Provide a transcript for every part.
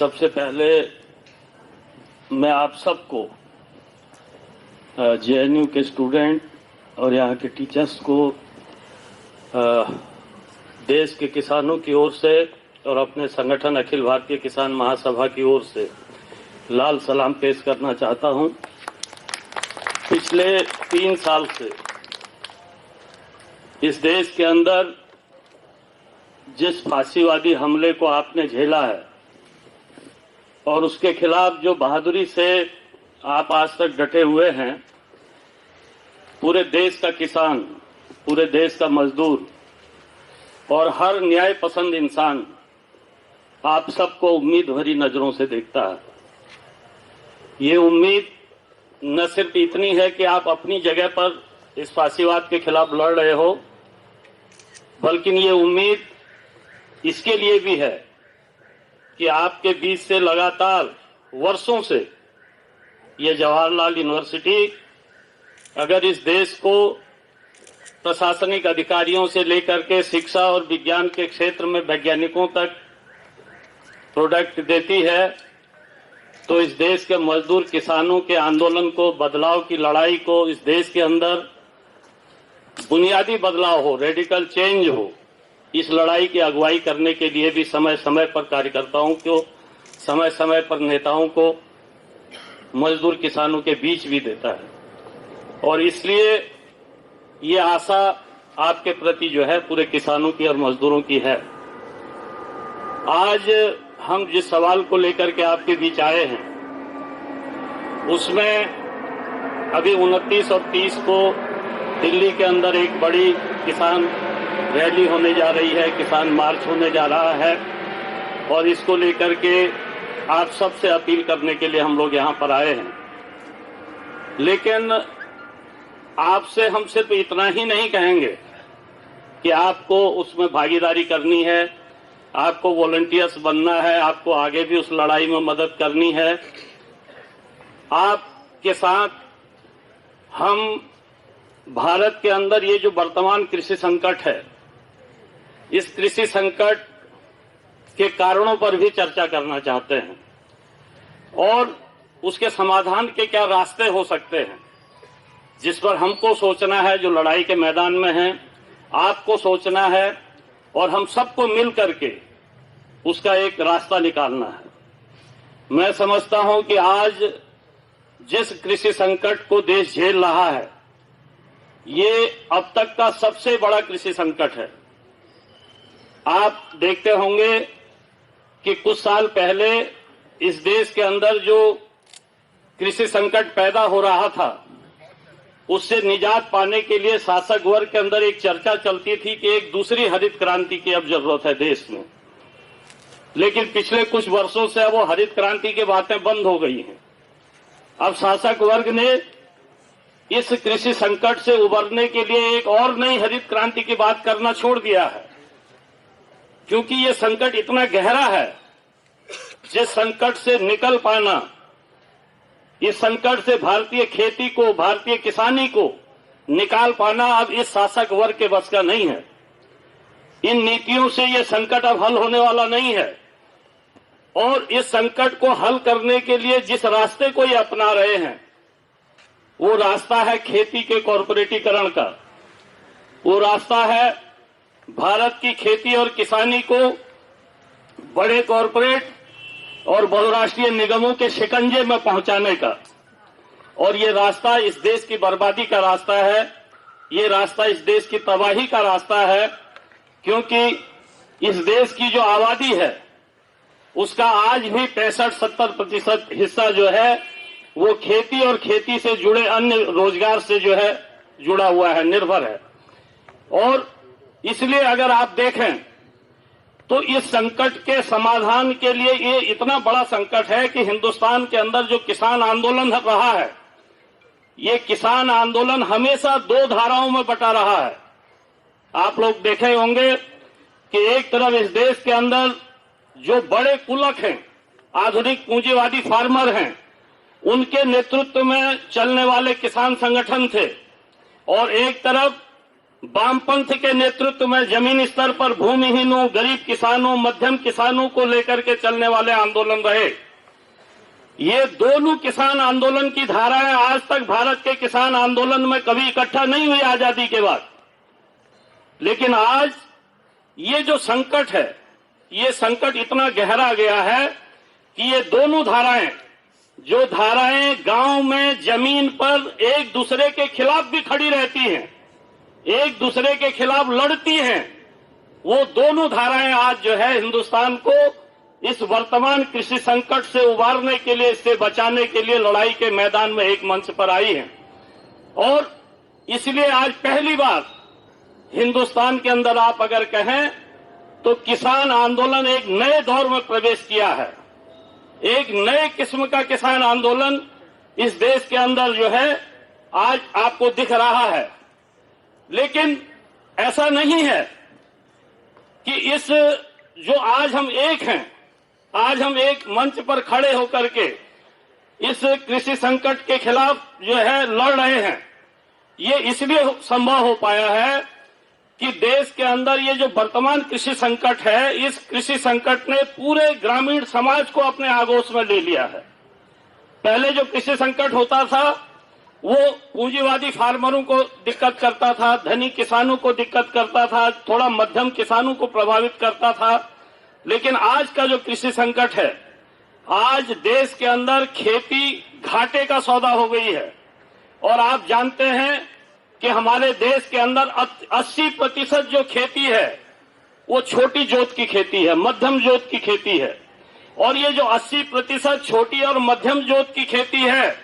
सबसे पहले मैं आप सबको जेएनयू के स्टूडेंट और यहाँ के टीचर्स को देश के किसानों की ओर से और अपने संगठन अखिल भारतीय किसान महासभा की ओर से लाल सलाम पेश करना चाहता हूँ। पिछले 3 साल से इस देश के अंदर जिस फांसीवादी हमले को आपने झेला है और उसके खिलाफ जो बहादुरी से आप आज तक डटे हुए हैं, पूरे देश का किसान, पूरे देश का मजदूर और हर न्याय पसंद इंसान आप सबको उम्मीद भरी नजरों से देखता है। ये उम्मीद न सिर्फ इतनी है कि आप अपनी जगह पर इस फांसीवाद के खिलाफ लड़ रहे हो, बल्कि ये उम्मीद इसके लिए भी है कि आपके बीच से लगातार वर्षों से ये जवाहरलाल यूनिवर्सिटी अगर इस देश को प्रशासनिक अधिकारियों से लेकर के शिक्षा और विज्ञान के क्षेत्र में वैज्ञानिकों तक प्रोडक्ट देती है, तो इस देश के मजदूर किसानों के आंदोलन को, बदलाव की लड़ाई को, इस देश के अंदर बुनियादी बदलाव हो, रेडिकल चेंज हो, इस लड़ाई की अगुवाई करने के लिए भी समय समय पर कार्यकर्ताओं को, समय समय पर नेताओं को मजदूर किसानों के बीच भी देता है। और इसलिए ये आशा आपके प्रति जो है पूरे किसानों की और मजदूरों की है। आज हम जिस सवाल को लेकर के आपके बीच आए हैं, उसमें अभी 29 और 30 को दिल्ली के अंदर एक बड़ी किसान रैली होने जा रही है, किसान मार्च होने जा रहा है और इसको लेकर के आप सबसे अपील करने के लिए हम लोग यहाँ पर आए हैं। लेकिन आपसे हम सिर्फ इतना ही नहीं कहेंगे कि आपको उसमें भागीदारी करनी है, आपको वॉलंटियर्स बनना है, आपको आगे भी उस लड़ाई में मदद करनी है। आपके साथ हम भारत के अंदर ये जो वर्तमान कृषि संकट है, इस कृषि संकट के कारणों पर भी चर्चा करना चाहते हैं और उसके समाधान के क्या रास्ते हो सकते हैं, जिस पर हमको सोचना है, जो लड़ाई के मैदान में हैं, आपको सोचना है और हम सबको मिल करके उसका एक रास्ता निकालना है। मैं समझता हूं कि आज जिस कृषि संकट को देश झेल रहा है, ये अब तक का सबसे बड़ा कृषि संकट है। आप देखते होंगे कि कुछ साल पहले इस देश के अंदर जो कृषि संकट पैदा हो रहा था, उससे निजात पाने के लिए शासक वर्ग के अंदर एक चर्चा चलती थी कि एक दूसरी हरित क्रांति की अब जरूरत है देश में। लेकिन पिछले कुछ वर्षों से वो हरित क्रांति की बातें बंद हो गई हैं। अब शासक वर्ग ने इस कृषि संकट से उबरने के लिए एक और नई हरित क्रांति की बात करना छोड़ दिया है, क्योंकि ये संकट इतना गहरा है। जिस संकट से निकल पाना, इस संकट से भारतीय खेती को, भारतीय किसानी को निकाल पाना अब इस शासक वर्ग के बस का नहीं है। इन नीतियों से ये संकट अब हल होने वाला नहीं है और इस संकट को हल करने के लिए जिस रास्ते को ये अपना रहे हैं, वो रास्ता है खेती के कॉर्पोरेटीकरण का। वो रास्ता है भारत की खेती और किसानी को बड़े कॉर्पोरेट और बहुराष्ट्रीय निगमों के शिकंजे में पहुंचाने का। और ये रास्ता इस देश की बर्बादी का रास्ता है, ये रास्ता इस देश की तबाही का रास्ता है, क्योंकि इस देश की जो आबादी है उसका आज भी 65-70% हिस्सा जो है वो खेती और खेती से जुड़े अन्य रोजगार से जो है जुड़ा हुआ है, निर्भर है। और इसलिए अगर आप देखें तो इस संकट के समाधान के लिए ये इतना बड़ा संकट है कि हिंदुस्तान के अंदर जो किसान आंदोलन रहा है, ये किसान आंदोलन हमेशा 2 धाराओं में बटा रहा है। आप लोग देखे होंगे कि एक तरफ इस देश के अंदर जो बड़े कुलक हैं, आधुनिक पूंजीवादी फार्मर हैं, उनके नेतृत्व में चलने वाले किसान संगठन थे और एक तरफ वामपंथ के नेतृत्व में जमीनी स्तर पर भूमिहीनों, गरीब किसानों, मध्यम किसानों को लेकर के चलने वाले आंदोलन रहे। ये दोनों किसान आंदोलन की धाराएं आज तक भारत के किसान आंदोलन में कभी इकट्ठा नहीं हुई आजादी के बाद। लेकिन आज ये जो संकट है, ये संकट इतना गहरा गया है कि ये दोनों धाराएं, जो धाराएं गांव में जमीन पर एक दूसरे के खिलाफ भी खड़ी रहती हैं, एक दूसरे के खिलाफ लड़ती हैं, वो दोनों धाराएं आज जो है हिंदुस्तान को इस वर्तमान कृषि संकट से उबारने के लिए, इससे बचाने के लिए लड़ाई के मैदान में एक मंच पर आई हैं। और इसलिए आज पहली बार हिंदुस्तान के अंदर आप अगर कहें तो किसान आंदोलन एक नए दौर में प्रवेश किया है। एक नए किस्म का किसान आंदोलन इस देश के अंदर जो है आज आपको दिख रहा है। लेकिन ऐसा नहीं है कि इस जो आज हम एक हैं, आज हम एक मंच पर खड़े होकर के इस कृषि संकट के खिलाफ जो है लड़ रहे हैं। ये इसलिए संभव हो पाया है कि देश के अंदर ये जो वर्तमान कृषि संकट है, इस कृषि संकट ने पूरे ग्रामीण समाज को अपने आगोश में ले लिया है। पहले जो कृषि संकट होता था वो पूंजीवादी फार्मरों को दिक्कत करता था, धनी किसानों को दिक्कत करता था, थोड़ा मध्यम किसानों को प्रभावित करता था। लेकिन आज का जो कृषि संकट है, आज देश के अंदर खेती घाटे का सौदा हो गई है। और आप जानते हैं कि हमारे देश के अंदर 80% जो खेती है वो छोटी जोत की खेती है, मध्यम जोत की खेती है। और ये जो 80% छोटी और मध्यम जोत की खेती है,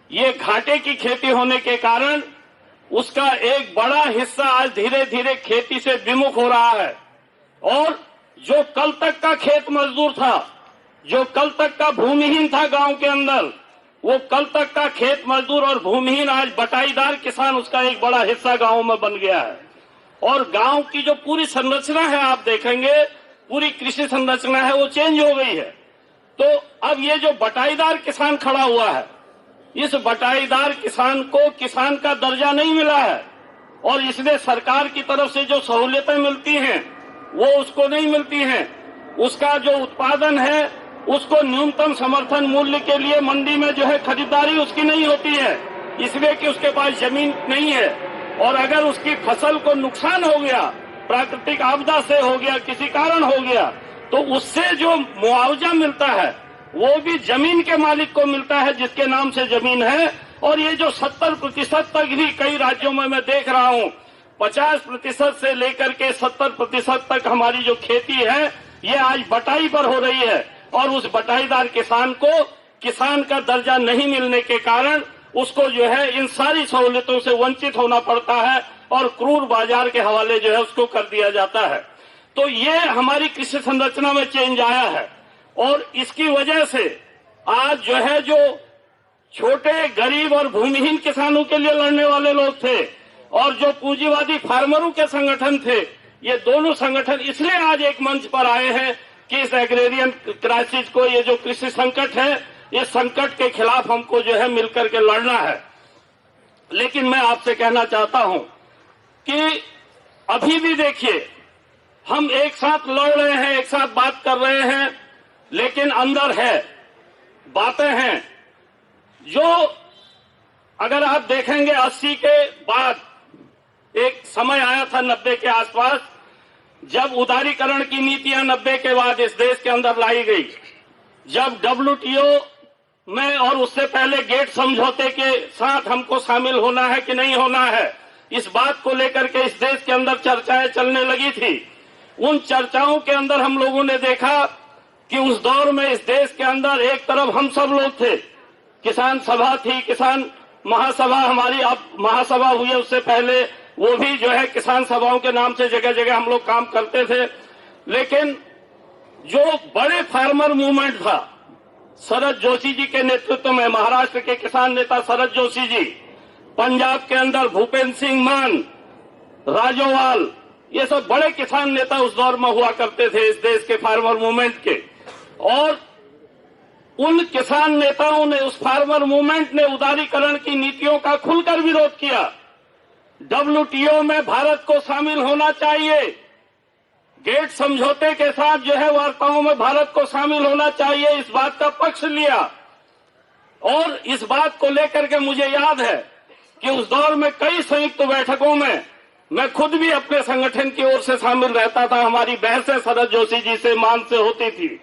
ये घाटे की खेती होने के कारण उसका एक बड़ा हिस्सा आज धीरे धीरे खेती से विमुख हो रहा है। और जो कल तक का खेत मजदूर था, जो कल तक का भूमिहीन था गांव के अंदर, वो कल तक का खेत मजदूर और भूमिहीन आज बटाईदार किसान, उसका एक बड़ा हिस्सा गांव में बन गया है। और गांव की जो पूरी संरचना है, आप देखेंगे पूरी कृषि संरचना है, वो चेंज हो गई है। तो अब ये जो बटाईदार किसान खड़ा हुआ है, इस बटाईदार किसान को किसान का दर्जा नहीं मिला है। और इसलिए सरकार की तरफ से जो सहूलियतें मिलती हैं वो उसको नहीं मिलती हैं। उसका जो उत्पादन है उसको न्यूनतम समर्थन मूल्य के लिए मंडी में जो है खरीदारी उसकी नहीं होती है, इसलिए कि उसके पास जमीन नहीं है। और अगर उसकी फसल को नुकसान हो गया, प्राकृतिक आपदा से हो गया, किसी कारण हो गया, तो उससे जो मुआवजा मिलता है वो भी जमीन के मालिक को मिलता है जिसके नाम से जमीन है। और ये जो 70% तक भी कई राज्यों में मैं देख रहा हूँ, 50% से लेकर के 70% तक हमारी जो खेती है ये आज बटाई पर हो रही है। और उस बटाईदार किसान को किसान का दर्जा नहीं मिलने के कारण उसको जो है इन सारी सहूलियतों से वंचित होना पड़ता है और क्रूर बाजार के हवाले जो है उसको कर दिया जाता है। तो ये हमारी कृषि संरचना में चेंज आया है। और इसकी वजह से आज जो है जो छोटे गरीब और भूमिहीन किसानों के लिए लड़ने वाले लोग थे और जो पूंजीवादी फार्मरों के संगठन थे, ये दोनों संगठन इसलिए आज एक मंच पर आए हैं कि इस एग्रेरियन क्राइसिस को, ये जो कृषि संकट है, इस संकट के खिलाफ हमको जो है मिलकर के लड़ना है। लेकिन मैं आपसे कहना चाहता हूं कि अभी भी देखिए, हम एक साथ लड़ रहे हैं, एक साथ बात कर रहे हैं, लेकिन अंदर है बातें हैं जो अगर आप देखेंगे 80 के बाद एक समय आया था 90 के आसपास, जब उदारीकरण की नीतियां 90 के बाद इस देश के अंदर लाई गई, जब WTO में और उससे पहले गेट समझौते के साथ हमको शामिल होना है कि नहीं होना है, इस बात को लेकर के इस देश के अंदर चर्चाएं चलने लगी थी। उन चर्चाओं के अंदर हम लोगों ने देखा कि उस दौर में इस देश के अंदर एक तरफ हम सब लोग थे, किसान सभा थी, किसान महासभा हमारी, अब महासभा हुई है, उससे पहले वो भी जो है किसान सभाओं के नाम से जगह जगह हम लोग काम करते थे। लेकिन जो बड़े फार्मर मूवमेंट था, शरद जोशी जी के नेतृत्व में, महाराष्ट्र के किसान नेता शरद जोशी जी, पंजाब के अंदर भूपेंद्र सिंह मान, राजोवाल, ये सब बड़े किसान नेता उस दौर में हुआ करते थे इस देश के फार्मर मूवमेंट के। और उन किसान नेताओं ने, उस फार्मर मूवमेंट ने उदारीकरण की नीतियों का खुलकर विरोध किया। WTO में भारत को शामिल होना चाहिए। गेट समझौते के साथ जो है वार्ताओं में भारत को शामिल होना चाहिए, इस बात का पक्ष लिया। और इस बात को लेकर के मुझे याद है कि उस दौर में कई संयुक्त बैठकों में मैं खुद भी अपने संगठन की ओर से शामिल रहता था। हमारी बहसें शरद जोशी जी से, मान से होती थी।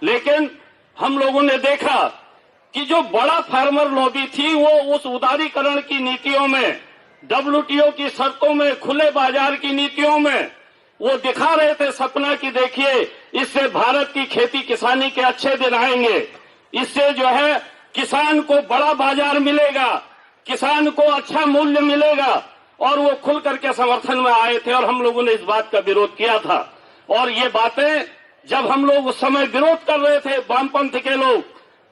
लेकिन हम लोगों ने देखा कि जो बड़ा फार्मर लॉबी थी वो उस उदारीकरण की नीतियों में, WTO की शर्तों में, खुले बाजार की नीतियों में वो दिखा रहे थे सपना कि देखिए इससे भारत की खेती किसानी के अच्छे दिन आएंगे, इससे जो है किसान को बड़ा बाजार मिलेगा, किसान को अच्छा मूल्य मिलेगा। और वो खुल करके समर्थन में आए थे और हम लोगों ने इस बात का विरोध किया था। और ये बातें जब हम लोग उस समय विरोध कर रहे थे, वामपंथ के लोग,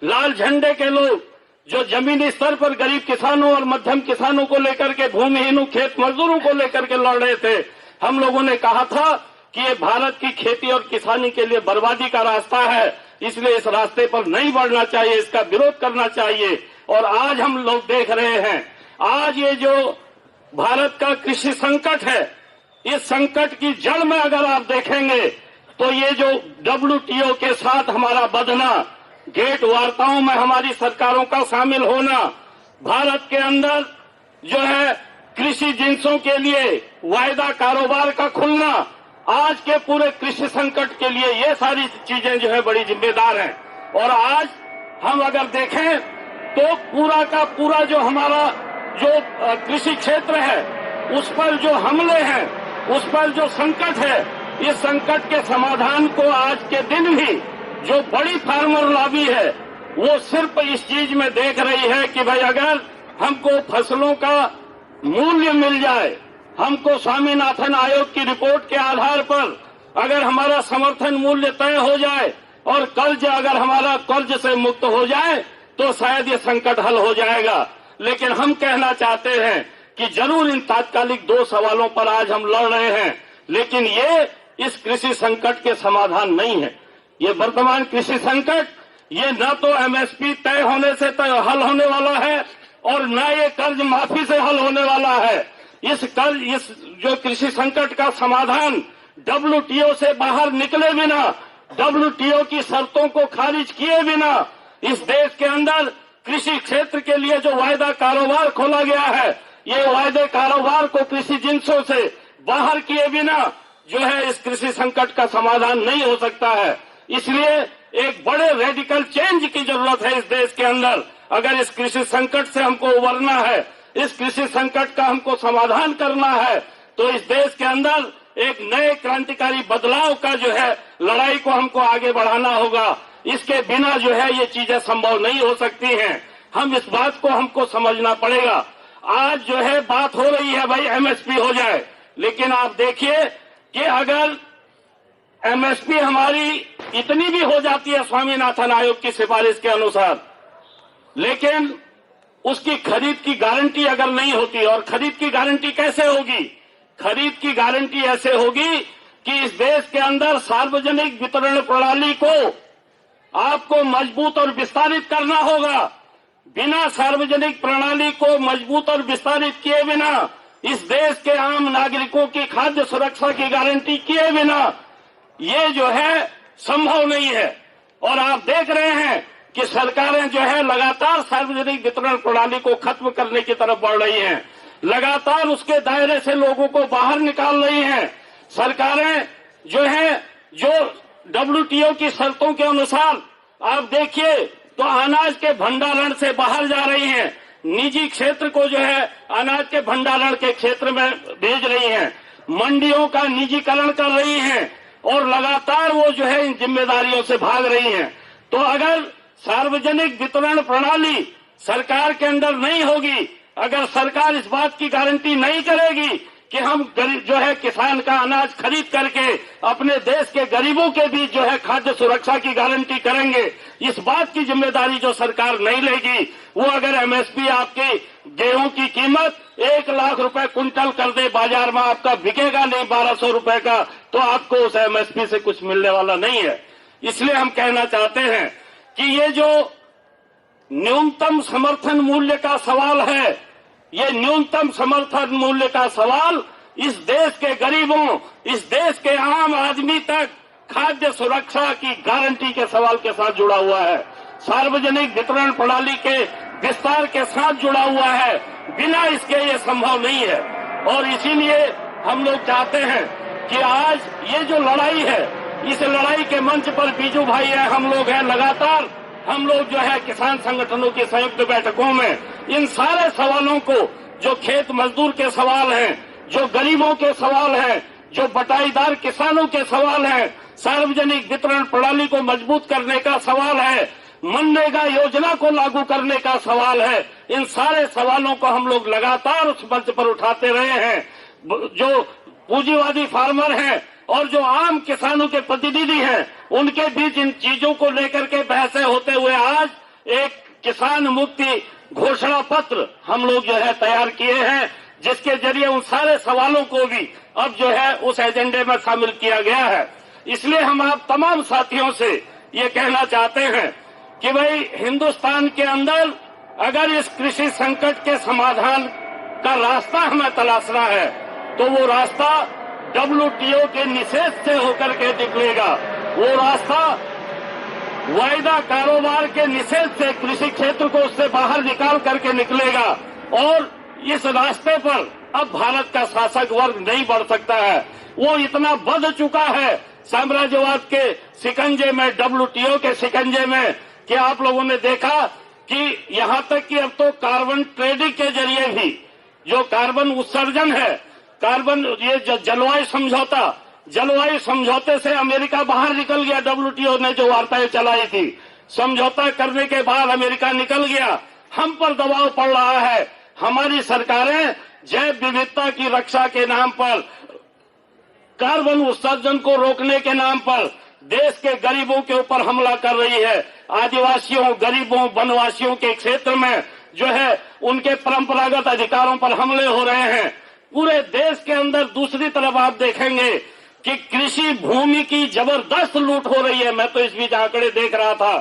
लाल झंडे के लोग, जो जमीनी स्तर पर गरीब किसानों और मध्यम किसानों को लेकर के, भूमिहीनों, खेत मजदूरों को लेकर के लड़ रहे थे, हम लोगों ने कहा था कि ये भारत की खेती और किसानी के लिए बर्बादी का रास्ता है, इसलिए इस रास्ते पर नहीं बढ़ना चाहिए, इसका विरोध करना चाहिए। और आज हम लोग देख रहे हैं, आज ये जो भारत का कृषि संकट है, इस संकट की जड़ में अगर आप देखेंगे तो ये जो WTO के साथ हमारा बंधना, गेट वार्ताओं में हमारी सरकारों का शामिल होना, भारत के अंदर जो है कृषि जिन्सों के लिए वायदा कारोबार का खुलना, आज के पूरे कृषि संकट के लिए ये सारी चीजें जो है बड़ी जिम्मेदार हैं। और आज हम अगर देखें तो पूरा का पूरा जो हमारा जो कृषि क्षेत्र है उस पर जो हमले हैं, उस पर जो संकट है, इस संकट के समाधान को आज के दिन भी जो बड़ी फार्मर लॉबी है वो सिर्फ इस चीज में देख रही है कि भाई अगर हमको फसलों का मूल्य मिल जाए, हमको स्वामीनाथन आयोग की रिपोर्ट के आधार पर अगर हमारा समर्थन मूल्य तय हो जाए और कर्ज अगर हमारा कर्ज से मुक्त हो जाए तो शायद ये संकट हल हो जाएगा। लेकिन हम कहना चाहते हैं कि जरूर इन तात्कालिक 2 सवालों पर आज हम लड़ रहे हैं, लेकिन ये इस कृषि संकट के समाधान नहीं है। ये वर्तमान कृषि संकट ये न तो MSP तय होने से हल होने वाला है और न ये कर्ज माफी से हल होने वाला है। इस जो कृषि संकट का समाधान WTO से बाहर निकले बिना, WTO की शर्तों को खारिज किए बिना, इस देश के अंदर कृषि क्षेत्र के लिए जो वायदा कारोबार खोला गया है, ये वायदे कारोबार को कृषि जिन्सों से बाहर किए बिना जो है इस कृषि संकट का समाधान नहीं हो सकता है। इसलिए एक बड़े रेडिकल चेंज की जरूरत है इस देश के अंदर। अगर इस कृषि संकट से हमको उबरना है, इस कृषि संकट का हमको समाधान करना है, तो इस देश के अंदर एक नए क्रांतिकारी बदलाव का जो है लड़ाई को हमको आगे बढ़ाना होगा। इसके बिना जो है ये चीजें संभव नहीं हो सकती हैं। हम इस बात को हमको समझना पड़ेगा। आज जो है बात हो रही है भाई MSP हो जाए, लेकिन आप देखिए कि अगर MSP हमारी इतनी भी हो जाती है स्वामीनाथन आयोग की सिफारिश के अनुसार, लेकिन उसकी खरीद की गारंटी अगर नहीं होती, और खरीद की गारंटी कैसे होगी? खरीद की गारंटी ऐसे होगी कि इस देश के अंदर सार्वजनिक वितरण प्रणाली को आपको मजबूत और विस्तारित करना होगा। बिना सार्वजनिक प्रणाली को मजबूत और विस्तारित किए बिना, इस देश के आम नागरिकों की खाद्य सुरक्षा की गारंटी किए बिना ये जो है संभव नहीं है। और आप देख रहे हैं कि सरकारें जो है लगातार सार्वजनिक वितरण प्रणाली को खत्म करने की तरफ बढ़ रही हैं, लगातार उसके दायरे से लोगों को बाहर निकाल रही हैं। सरकारें जो है जो WTO की शर्तों के अनुसार आप देखिए तो अनाज के भंडारण से बाहर जा रही हैं, निजी क्षेत्र को जो है अनाज के भंडारण के क्षेत्र में भेज रही हैं, मंडियों का निजीकरण कर रही हैं और लगातार वो जो है इन जिम्मेदारियों से भाग रही हैं। तो अगर सार्वजनिक वितरण प्रणाली सरकार के अंदर नहीं होगी, अगर सरकार इस बात की गारंटी नहीं करेगी कि हम जो है किसान का अनाज खरीद करके अपने देश के गरीबों के बीच जो है खाद्य सुरक्षा की गारंटी करेंगे, इस बात की जिम्मेदारी जो सरकार नहीं लेगी, वो अगर MSP आपकी गेहूं की कीमत 1 लाख रुपए कुंटल कर दे, बाजार में आपका बिकेगा नहीं 1200 रुपए का, तो आपको उस MSP से कुछ मिलने वाला नहीं है। इसलिए हम कहना चाहते हैं कि ये जो न्यूनतम समर्थन मूल्य का सवाल है, ये न्यूनतम समर्थन मूल्य का सवाल इस देश के गरीबों, इस देश के आम आदमी तक खाद्य सुरक्षा की गारंटी के सवाल के साथ जुड़ा हुआ है, सार्वजनिक वितरण प्रणाली के विस्तार के साथ जुड़ा हुआ है। बिना इसके ये संभव नहीं है और इसीलिए हम लोग चाहते हैं कि आज ये जो लड़ाई है, इस लड़ाई के मंच पर बीजू भाई है, हम लोग हैं, लगातार हम लोग जो है किसान संगठनों की संयुक्त बैठकों में इन सारे सवालों को, जो खेत मजदूर के सवाल हैं, जो गरीबों के सवाल हैं, जो बटाईदार किसानों के सवाल हैं, सार्वजनिक वितरण प्रणाली को मजबूत करने का सवाल है, मनरेगा योजना को लागू करने का सवाल है, इन सारे सवालों को हम लोग लगातार उस मंच पर उठाते रहे हैं। जो पूंजीवादी फार्मर हैं और जो आम किसानों के प्रतिनिधि हैं, उनके बीच इन चीजों को लेकर के बहसें होते हुए आज एक किसान मुक्ति घोषणा पत्र हम लोग जो है तैयार किए हैं, जिसके जरिए उन सारे सवालों को भी अब जो है उस एजेंडे में शामिल किया गया है। इसलिए हम आप तमाम साथियों से ये कहना चाहते हैं कि भाई हिंदुस्तान के अंदर अगर इस कृषि संकट के समाधान का रास्ता हमें तलाशना है तो वो रास्ता WTO के निषेध से होकर के निकलेगा। वो रास्ता वायदा कारोबार के निषेध से कृषि क्षेत्र को उससे बाहर निकाल करके निकलेगा और इस रास्ते पर अब भारत का शासक वर्ग नहीं बढ़ सकता है। वो इतना बंध चुका है साम्राज्यवाद के शिकंजे में, WTO के शिकंजे में, कि आप लोगों ने देखा कि यहां तक कि अब तो कार्बन ट्रेडिंग के जरिए भी जो कार्बन उत्सर्जन है, कार्बन ये जलवायु समझौते से अमेरिका बाहर निकल गया। WTO ने जो वार्ताएं चलाई थी, समझौता करने के बाद अमेरिका निकल गया। हम पर दबाव पड़ रहा है। हमारी सरकारें जैव विविधता की रक्षा के नाम पर, कार्बन उत्सर्जन को रोकने के नाम पर देश के गरीबों के ऊपर हमला कर रही है। आदिवासियों, गरीबों, वनवासियों के क्षेत्र में जो है उनके परंपरागत अधिकारों पर हमले हो रहे हैं। पूरे देश के अंदर दूसरी तरफ आप देखेंगे कि कृषि भूमि की जबरदस्त लूट हो रही है। मैं तो इस बीच आंकड़े देख रहा था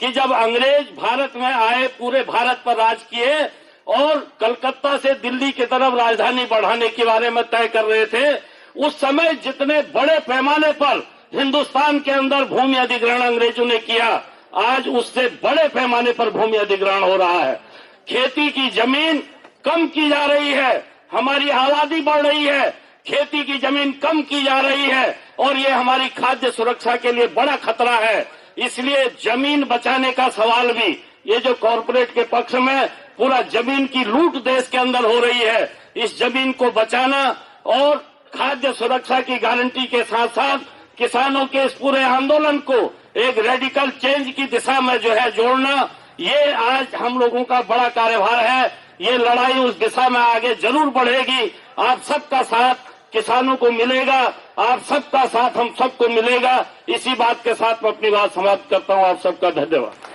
कि जब अंग्रेज भारत में आए, पूरे भारत पर राज किए और कलकत्ता से दिल्ली की तरफ राजधानी बढ़ाने के बारे में तय कर रहे थे, उस समय जितने बड़े पैमाने पर हिंदुस्तान के अंदर भूमि अधिग्रहण अंग्रेजों ने किया, आज उससे बड़े पैमाने पर भूमि अधिग्रहण हो रहा है। खेती की जमीन कम की जा रही है, हमारी आबादी बढ़ रही है, खेती की जमीन कम की जा रही है और ये हमारी खाद्य सुरक्षा के लिए बड़ा खतरा है। इसलिए जमीन बचाने का सवाल भी, ये जो कॉरपोरेट के पक्ष में पूरा जमीन की लूट देश के अंदर हो रही है, इस जमीन को बचाना और खाद्य सुरक्षा की गारंटी के साथ साथ किसानों के इस पूरे आंदोलन को एक रेडिकल चेंज की दिशा में जो है जोड़ना, ये आज हम लोगों का बड़ा कार्यभार है। ये लड़ाई उस दिशा में आगे जरूर बढ़ेगी। आप सबका साथ किसानों को मिलेगा, आप सबका साथ हम सबको मिलेगा। इसी बात के साथ मैं अपनी बात समाप्त करता हूं। आप सबका धन्यवाद।